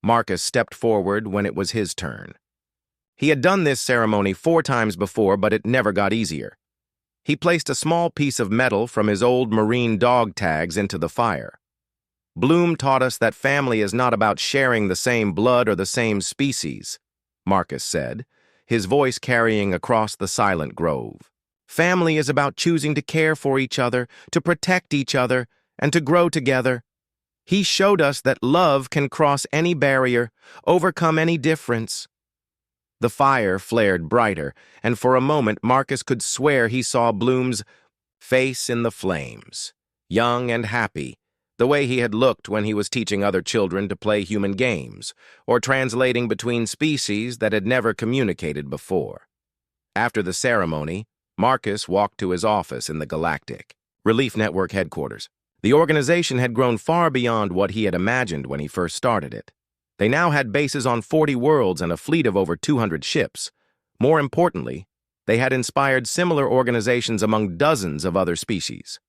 Marcus stepped forward when it was his turn. He had done this ceremony 4 times before, but it never got easier. He placed a small piece of metal from his old marine dog tags into the fire. Bloom taught us that family is not about sharing the same blood or the same species, Marcus said, his voice carrying across the silent grove. Family is about choosing to care for each other, to protect each other, and to grow together. He showed us that love can cross any barrier, overcome any difference. The fire flared brighter, and for a moment Marcus could swear he saw Bloom's face in the flames, young and happy, the way he had looked when he was teaching other children to play human games, or translating between species that had never communicated before. After the ceremony, Marcus walked to his office in the Galactic Relief Network headquarters. The organization had grown far beyond what he had imagined when he first started it. They now had bases on 40 worlds and a fleet of over 200 ships. More importantly, they had inspired similar organizations among dozens of other species.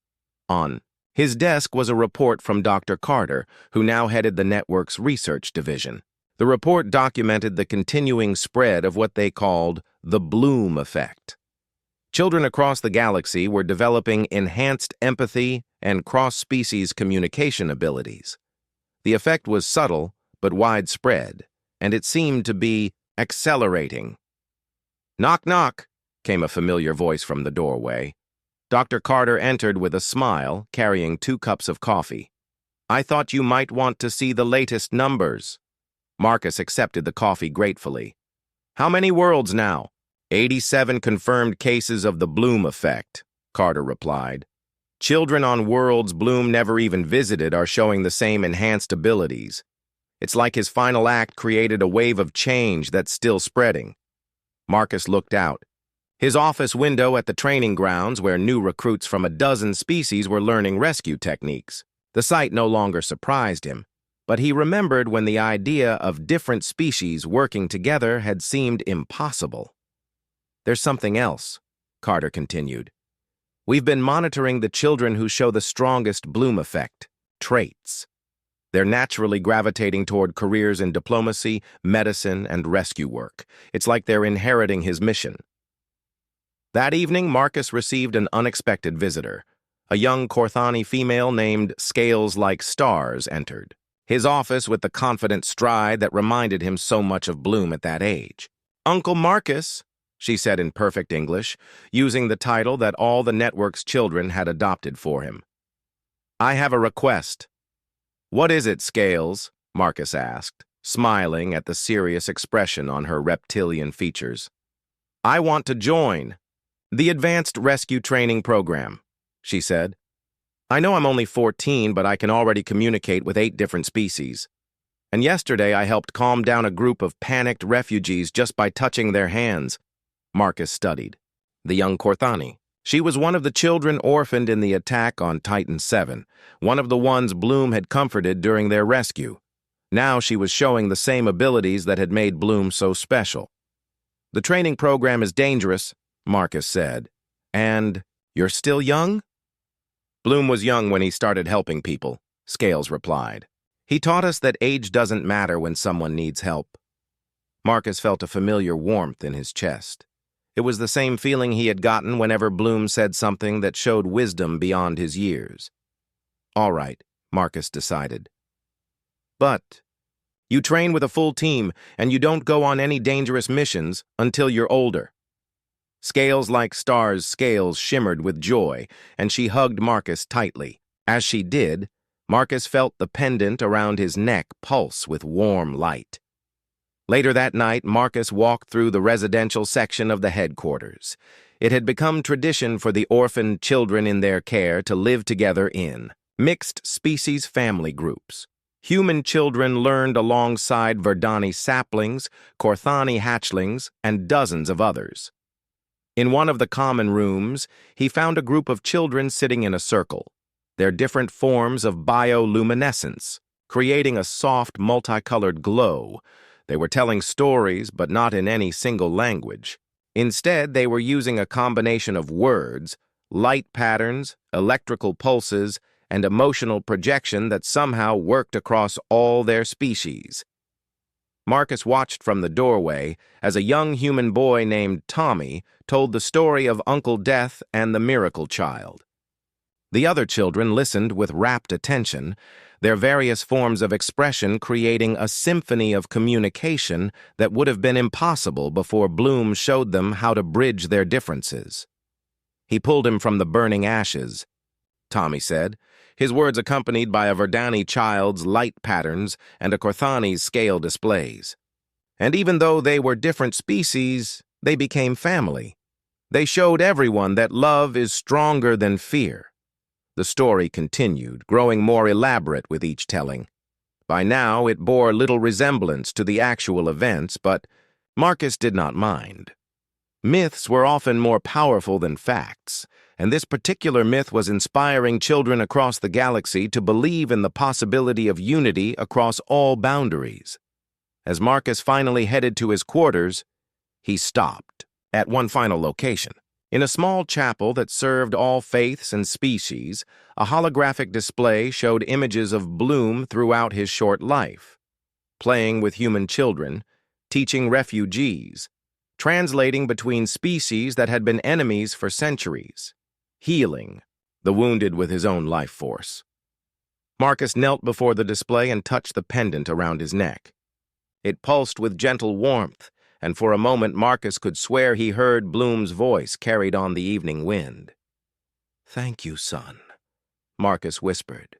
On his desk was a report from Dr. Carter, who now headed the network's research division. The report documented the continuing spread of what they called the Bloom effect. Children across the galaxy were developing enhanced empathy and cross-species communication abilities. The effect was subtle but widespread, and it seemed to be accelerating. "Knock, knock," came a familiar voice from the doorway. Dr. Carter entered with a smile, carrying 2 cups of coffee. "I thought you might want to see the latest numbers." Marcus accepted the coffee gratefully. "How many worlds now?" 87 confirmed cases of the Bloom effect, Carter replied. "Children on worlds Bloom never even visited are showing the same enhanced abilities. It's like his final act created a wave of change that's still spreading." Marcus looked out. His office window at the training grounds where new recruits from a dozen species were learning rescue techniques. The sight no longer surprised him, but he remembered when the idea of different species working together had seemed impossible. "There's something else," Carter continued. "We've been monitoring the children who show the strongest Bloom effect traits. They're naturally gravitating toward careers in diplomacy, medicine, and rescue work. It's like they're inheriting his mission." That evening, Marcus received an unexpected visitor. A young Corthani female named Scales Like Stars entered his office with the confident stride that reminded him so much of Bloom at that age. "Uncle Marcus," she said in perfect English, using the title that all the network's children had adopted for him. "I have a request." "What is it, Scales?" Marcus asked, smiling at the serious expression on her reptilian features. "I want to join the Advanced Rescue Training Program," she said. "I know I'm only 14, but I can already communicate with 8 different species. And yesterday I helped calm down a group of panicked refugees just by touching their hands." Marcus studied. The young Corthani. She was one of the children orphaned in the attack on Titan 7, one of the ones Bloom had comforted during their rescue. Now she was showing the same abilities that had made Bloom so special. "The training program is dangerous," Marcus said. "And you're still young?" "Bloom was young when he started helping people," Scales replied. "He taught us that age doesn't matter when someone needs help." Marcus felt a familiar warmth in his chest. It was the same feeling he had gotten whenever Bloom said something that showed wisdom beyond his years. "All right," Marcus decided. "But you train with a full team, and you don't go on any dangerous missions until you're older." Scales Like Stars' scales shimmered with joy, and she hugged Marcus tightly. As she did, Marcus felt the pendant around his neck pulse with warm light. Later that night, Marcus walked through the residential section of the headquarters. It had become tradition for the orphaned children in their care to live together in mixed-species family groups. Human children learned alongside Verdani saplings, Corthani hatchlings, and dozens of others. In one of the common rooms, he found a group of children sitting in a circle, their different forms of bioluminescence, creating a soft, multicolored glow. They were telling stories, but not in any single language. Instead, they were using a combination of words, light patterns, electrical pulses, and emotional projection that somehow worked across all their species. Marcus watched from the doorway as a young human boy named Tommy told the story of Uncle Death and the Miracle Child. The other children listened with rapt attention, their various forms of expression creating a symphony of communication that would have been impossible before Bloom showed them how to bridge their differences. "He pulled him from the burning ashes," Tommy said, his words accompanied by a Verdani child's light patterns and a Corthani's scale displays. "And even though they were different species, they became family. They showed everyone that love is stronger than fear. The story continued, growing more elaborate with each telling. By now, it bore little resemblance to the actual events, but Marcus did not mind. Myths were often more powerful than facts, and this particular myth was inspiring children across the galaxy to believe in the possibility of unity across all boundaries. As Marcus finally headed to his quarters, he stopped at one final location. In a small chapel that served all faiths and species, a holographic display showed images of Bloom throughout his short life, playing with human children, teaching refugees, translating between species that had been enemies for centuries, healing the wounded with his own life force. Marcus knelt before the display and touched the pendant around his neck. It pulsed with gentle warmth, and for a moment Marcus could swear he heard Bloom's voice carried on the evening wind. "Thank you, son," Marcus whispered,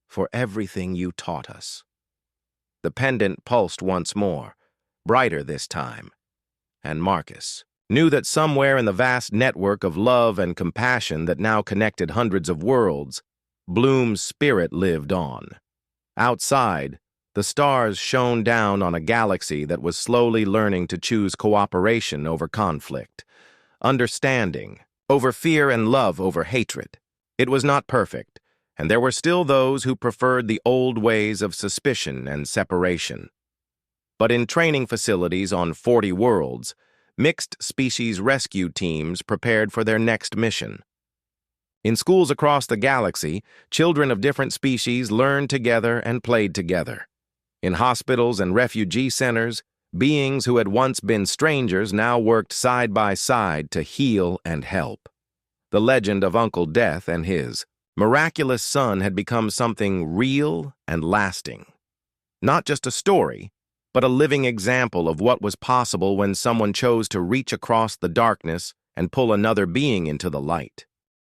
"for everything you taught us." The pendant pulsed once more, brighter this time, and Marcus knew that somewhere in the vast network of love and compassion that now connected hundreds of worlds, Bloom's spirit lived on. Outside, the stars shone down on a galaxy that was slowly learning to choose cooperation over conflict, understanding over fear, and love over hatred. It was not perfect, and there were still those who preferred the old ways of suspicion and separation. But in training facilities on 40 worlds, mixed species rescue teams prepared for their next mission. In schools across the galaxy, children of different species learned together and played together. In hospitals and refugee centers, beings who had once been strangers now worked side by side to heal and help. The legend of Uncle Death and his miraculous son had become something real and lasting. Not just a story, but a living example of what was possible when someone chose to reach across the darkness and pull another being into the light.